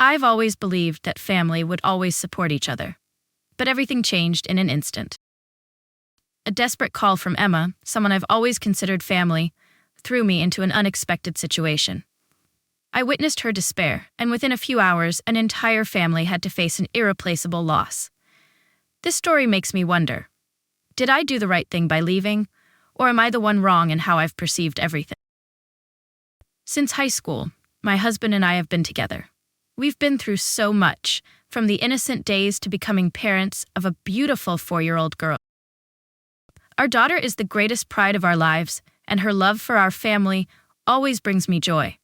I've always believed that family would always support each other. But everything changed in an instant. A desperate call from Emma, someone I've always considered family, threw me into an unexpected situation. I witnessed her despair, and within a few hours, an entire family had to face an irreplaceable loss. This story makes me wonder, did I do the right thing by leaving, or am I the one wrong in how I've perceived everything? Since high school, my husband and I have been together. We've been through so much, from the innocent days to becoming parents of a beautiful 4-year-old girl. Our daughter is the greatest pride of our lives, and her love for our family always brings me joy.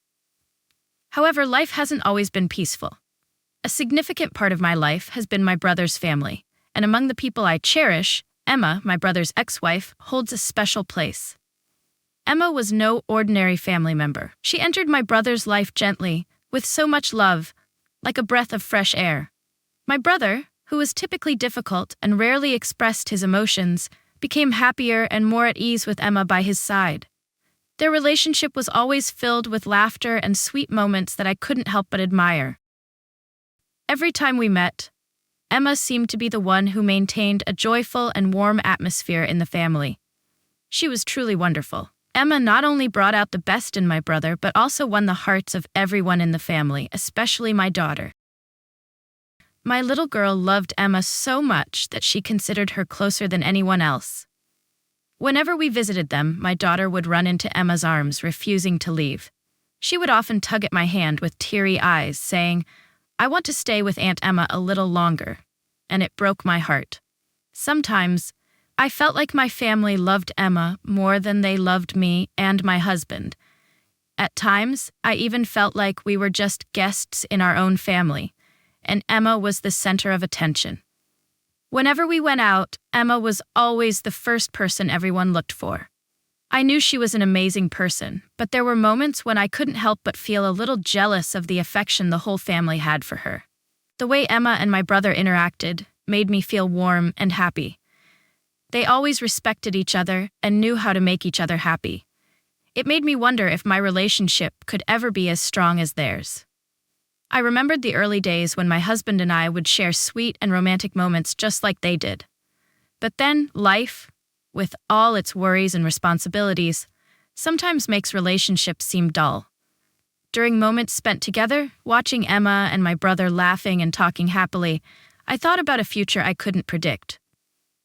However, life hasn't always been peaceful. A significant part of my life has been my brother's family, and among the people I cherish, Emma, my brother's ex-wife, holds a special place. Emma was no ordinary family member. She entered my brother's life gently, with so much love, like a breath of fresh air. My brother, who was typically difficult and rarely expressed his emotions, became happier and more at ease with Emma by his side. Their relationship was always filled with laughter and sweet moments that I couldn't help but admire. Every time we met, Emma seemed to be the one who maintained a joyful and warm atmosphere in the family. She was truly wonderful. Emma not only brought out the best in my brother, but also won the hearts of everyone in the family, especially my daughter. My little girl loved Emma so much that she considered her closer than anyone else. Whenever we visited them, my daughter would run into Emma's arms, refusing to leave. She would often tug at my hand with teary eyes, saying, "I want to stay with Aunt Emma a little longer," and it broke my heart. Sometimes, I felt like my family loved Emma more than they loved me and my husband. At times, I even felt like we were just guests in our own family, and Emma was the center of attention. Whenever we went out, Emma was always the first person everyone looked for. I knew she was an amazing person, but there were moments when I couldn't help but feel a little jealous of the affection the whole family had for her. The way Emma and my brother interacted made me feel warm and happy. They always respected each other and knew how to make each other happy. It made me wonder if my relationship could ever be as strong as theirs. I remembered the early days when my husband and I would share sweet and romantic moments just like they did. But then life, with all its worries and responsibilities, sometimes makes relationships seem dull. During moments spent together, watching Emma and my brother laughing and talking happily, I thought about a future I couldn't predict.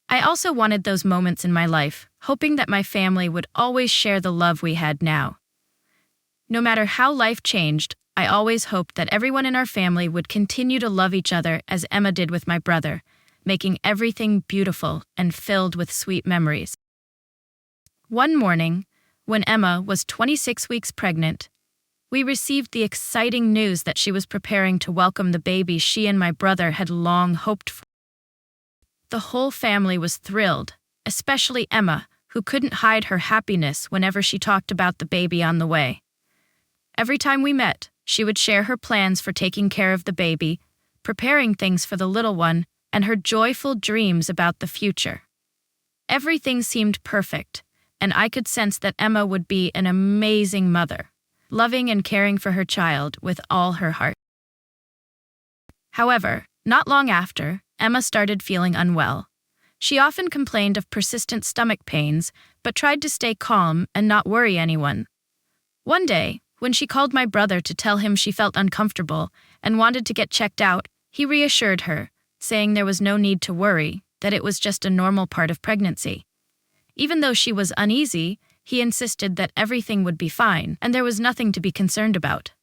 I also wanted those moments in my life, hoping that my family would always share the love we had now. No matter how life changed, I always hoped that everyone in our family would continue to love each other as Emma did with my brother, making everything beautiful and filled with sweet memories. One morning, when Emma was 26 weeks pregnant, we received the exciting news that she was preparing to welcome the baby she and my brother had long hoped for. The whole family was thrilled, especially Emma, who couldn't hide her happiness whenever she talked about the baby on the way. Every time we met, she would share her plans for taking care of the baby, preparing things for the little one, and her joyful dreams about the future. Everything seemed perfect, and I could sense that Emma would be an amazing mother, loving and caring for her child with all her heart. However, not long after, Emma started feeling unwell. She often complained of persistent stomach pains, but tried to stay calm and not worry anyone. One day, when she called my brother to tell him she felt uncomfortable and wanted to get checked out, he reassured her, saying there was no need to worry, that it was just a normal part of pregnancy. Even though she was uneasy, he insisted that everything would be fine and there was nothing to be concerned about.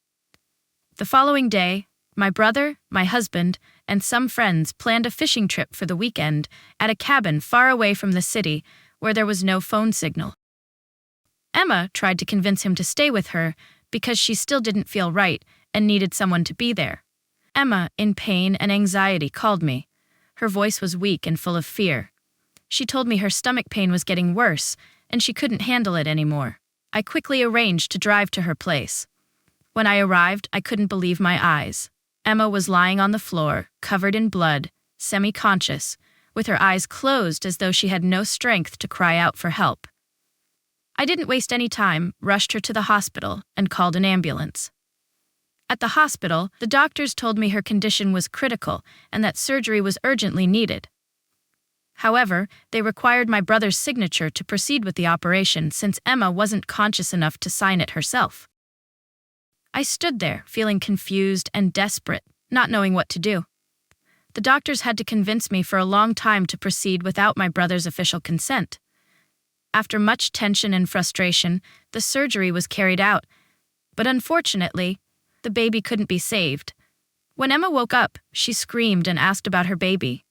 The following day, my brother, my husband, and some friends planned a fishing trip for the weekend at a cabin far away from the city where there was no phone signal. Emma tried to convince him to stay with her because she still didn't feel right and needed someone to be there. Emma, in pain and anxiety, called me. Her voice was weak and full of fear. She told me her stomach pain was getting worse and she couldn't handle it anymore. I quickly arranged to drive to her place. When I arrived, I couldn't believe my eyes. Emma was lying on the floor, covered in blood, semi-conscious, with her eyes closed as though she had no strength to cry out for help. I didn't waste any time, rushed her to the hospital, and called an ambulance. At the hospital, the doctors told me her condition was critical and that surgery was urgently needed. However, they required my brother's signature to proceed with the operation since Emma wasn't conscious enough to sign it herself. I stood there, feeling confused and desperate, not knowing what to do. The doctors had to convince me for a long time to proceed without my brother's official consent. After much tension and frustration, the surgery was carried out, but unfortunately, the baby couldn't be saved. When Emma woke up, she screamed and asked about her baby.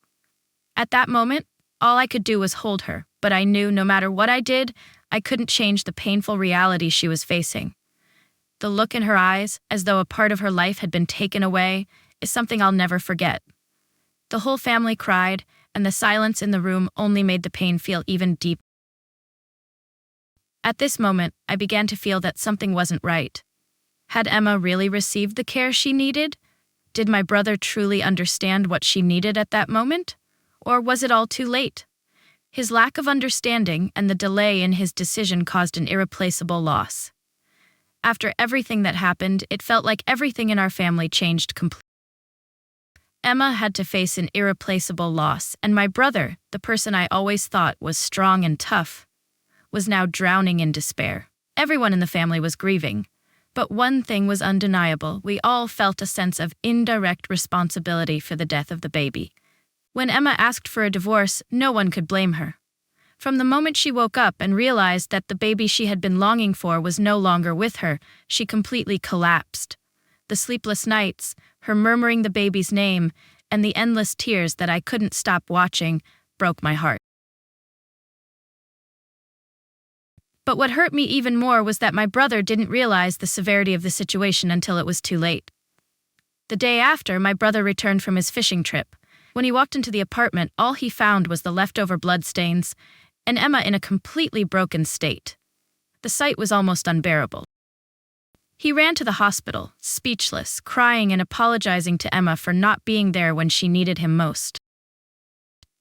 At that moment, all I could do was hold her, but I knew no matter what I did, I couldn't change the painful reality she was facing. The look in her eyes, as though a part of her life had been taken away, is something I'll never forget. The whole family cried, and the silence in the room only made the pain feel even deeper. At this moment, I began to feel that something wasn't right. Had Emma really received the care she needed? Did my brother truly understand what she needed at that moment? Or was it all too late? His lack of understanding and the delay in his decision caused an irreplaceable loss. After everything that happened, it felt like everything in our family changed completely. Emma had to face an irreplaceable loss, and my brother, the person I always thought was strong and tough, was now drowning in despair. Everyone in the family was grieving, but one thing was undeniable: we all felt a sense of indirect responsibility for the death of the baby. When Emma asked for a divorce, no one could blame her. From the moment she woke up and realized that the baby she had been longing for was no longer with her, she completely collapsed. The sleepless nights, her murmuring the baby's name, and the endless tears that I couldn't stop watching broke my heart. But what hurt me even more was that my brother didn't realize the severity of the situation until it was too late. The day after, my brother returned from his fishing trip. When he walked into the apartment, all he found was the leftover bloodstains and Emma in a completely broken state. The sight was almost unbearable. He ran to the hospital, speechless, crying and apologizing to Emma for not being there when she needed him most.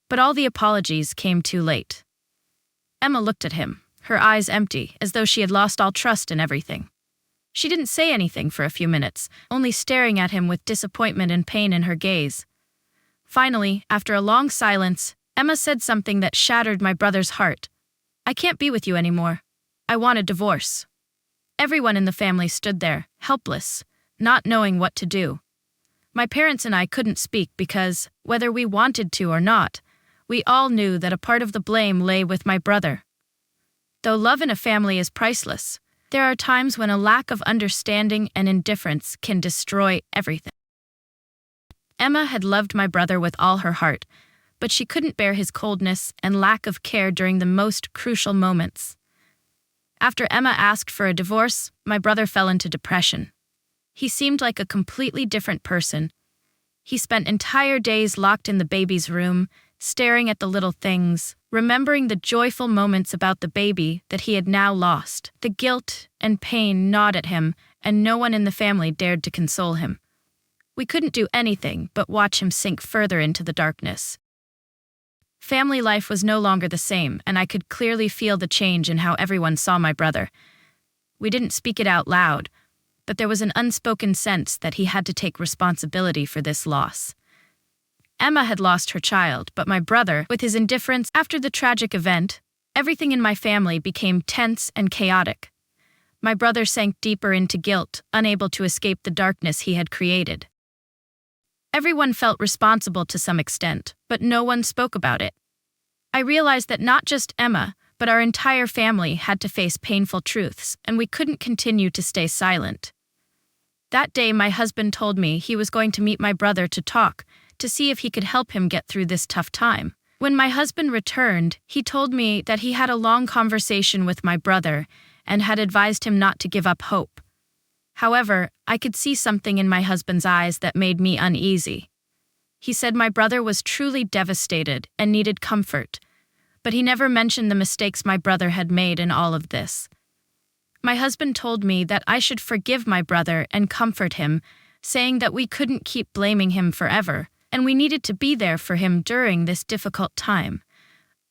But all the apologies came too late. Emma looked at him, her eyes empty, as though she had lost all trust in everything. She didn't say anything for a few minutes, only staring at him with disappointment and pain in her gaze. Finally, after a long silence, Emma said something that shattered my brother's heart. "I can't be with you anymore. I want a divorce." Everyone in the family stood there, helpless, not knowing what to do. My parents and I couldn't speak because, whether we wanted to or not, we all knew that a part of the blame lay with my brother. Though love in a family is priceless, there are times when a lack of understanding and indifference can destroy everything. Emma had loved my brother with all her heart, but she couldn't bear his coldness and lack of care during the most crucial moments. After Emma asked for a divorce, my brother fell into depression. He seemed like a completely different person. He spent entire days locked in the baby's room, staring at the little things, remembering the joyful moments about the baby that he had now lost. The guilt and pain gnawed at him, and no one in the family dared to console him. We couldn't do anything but watch him sink further into the darkness. Family life was no longer the same, and I could clearly feel the change in how everyone saw my brother. We didn't speak it out loud, but there was an unspoken sense that he had to take responsibility for this loss. Emma had lost her child, but my brother, with his indifference after the tragic event, everything in my family became tense and chaotic. My brother sank deeper into guilt, unable to escape the darkness he had created. Everyone felt responsible to some extent, but no one spoke about it. I realized that not just Emma, but our entire family had to face painful truths, and we couldn't continue to stay silent. That day, my husband told me he was going to meet my brother to talk, to see if he could help him get through this tough time. When my husband returned, he told me that he had a long conversation with my brother and had advised him not to give up hope. However, I could see something in my husband's eyes that made me uneasy. He said my brother was truly devastated and needed comfort, but he never mentioned the mistakes my brother had made in all of this. My husband told me that I should forgive my brother and comfort him, saying that we couldn't keep blaming him forever, and we needed to be there for him during this difficult time.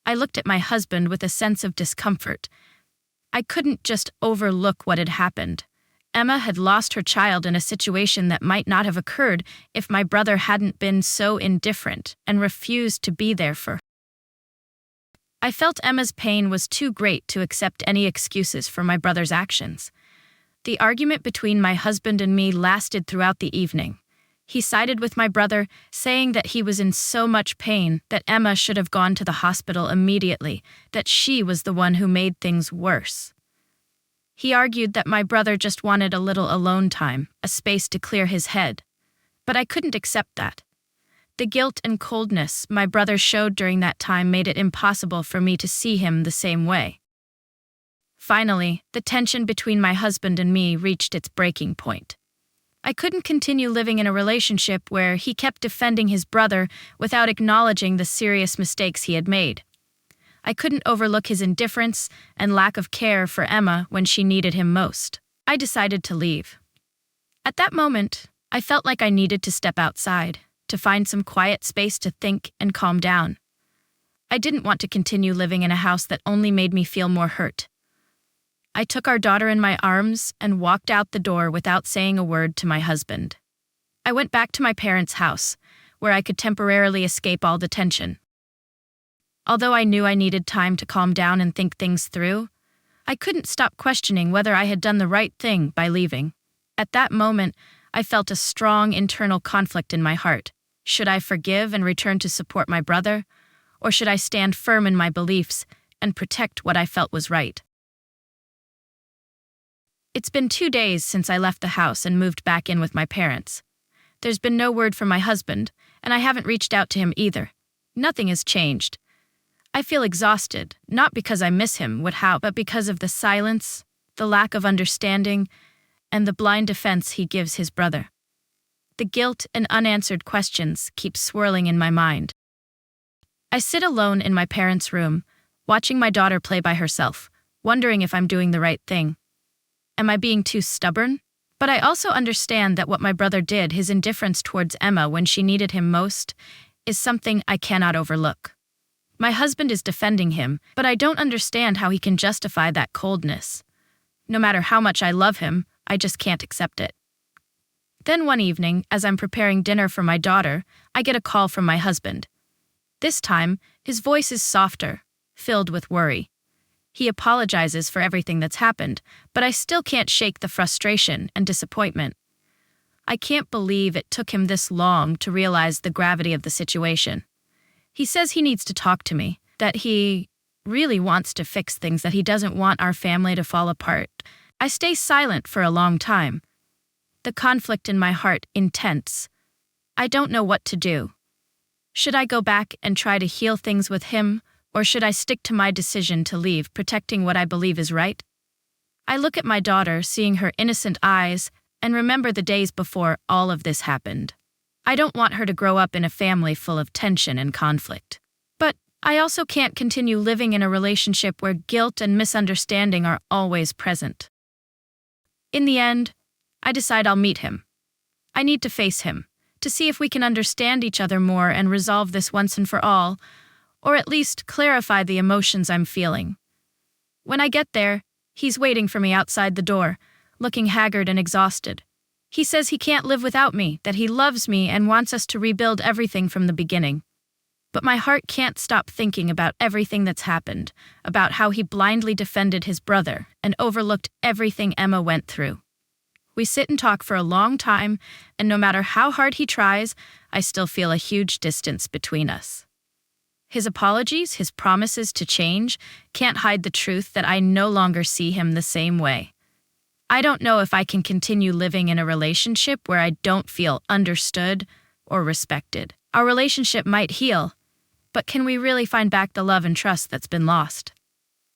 I looked at my husband with a sense of discomfort. I couldn't just overlook what had happened. Emma had lost her child in a situation that might not have occurred if my brother hadn't been so indifferent and refused to be there for her. I felt Emma's pain was too great to accept any excuses for my brother's actions. The argument between my husband and me lasted throughout the evening. He sided with my brother, saying that he was in so much pain that Emma should have gone to the hospital immediately, that she was the one who made things worse. He argued that my brother just wanted a little alone time, a space to clear his head. But I couldn't accept that. The guilt and coldness my brother showed during that time made it impossible for me to see him the same way. Finally, the tension between my husband and me reached its breaking point. I couldn't continue living in a relationship where he kept defending his brother without acknowledging the serious mistakes he had made. I couldn't overlook his indifference and lack of care for Emma when she needed him most. I decided to leave. At that moment, I felt like I needed to step outside, to find some quiet space to think and calm down. I didn't want to continue living in a house that only made me feel more hurt. I took our daughter in my arms and walked out the door without saying a word to my husband. I went back to my parents' house, where I could temporarily escape all the tension. Although I knew I needed time to calm down and think things through, I couldn't stop questioning whether I had done the right thing by leaving. At that moment, I felt a strong internal conflict in my heart. Should I forgive and return to support my brother, or should I stand firm in my beliefs and protect what I felt was right? It's been 2 days since I left the house and moved back in with my parents. There's been no word from my husband, and I haven't reached out to him either. Nothing has changed. I feel exhausted, not because I miss him, but because of the silence, the lack of understanding, and the blind defense he gives his brother. The guilt and unanswered questions keep swirling in my mind. I sit alone in my parents' room, watching my daughter play by herself, wondering if I'm doing the right thing. Am I being too stubborn? But I also understand that what my brother did, his indifference towards Emma when she needed him most, is something I cannot overlook. My husband is defending him, but I don't understand how he can justify that coldness. No matter how much I love him, I just can't accept it. Then one evening, as I'm preparing dinner for my daughter, I get a call from my husband. This time, his voice is softer, filled with worry. He apologizes for everything that's happened, but I still can't shake the frustration and disappointment. I can't believe it took him this long to realize the gravity of the situation. He says he needs to talk to me, that he really wants to fix things, that he doesn't want our family to fall apart. I stay silent for a long time. The conflict in my heart intense. I don't know what to do. Should I go back and try to heal things with him, or should I stick to my decision to leave, protecting what I believe is right? I look at my daughter, seeing her innocent eyes, and remember the days before all of this happened. I don't want her to grow up in a family full of tension and conflict. But I also can't continue living in a relationship where guilt and misunderstanding are always present. In the end, I decide I'll meet him. I need to face him, to see if we can understand each other more and resolve this once and for all, or at least clarify the emotions I'm feeling. When I get there, he's waiting for me outside the door, looking haggard and exhausted. He says he can't live without me, that he loves me and wants us to rebuild everything from the beginning. But my heart can't stop thinking about everything that's happened, about how he blindly defended his brother and overlooked everything Emma went through. We sit and talk for a long time, and no matter how hard he tries, I still feel a huge distance between us. His apologies, his promises to change, can't hide the truth that I no longer see him the same way. I don't know if I can continue living in a relationship where I don't feel understood or respected. Our relationship might heal, but can we really find back the love and trust that's been lost?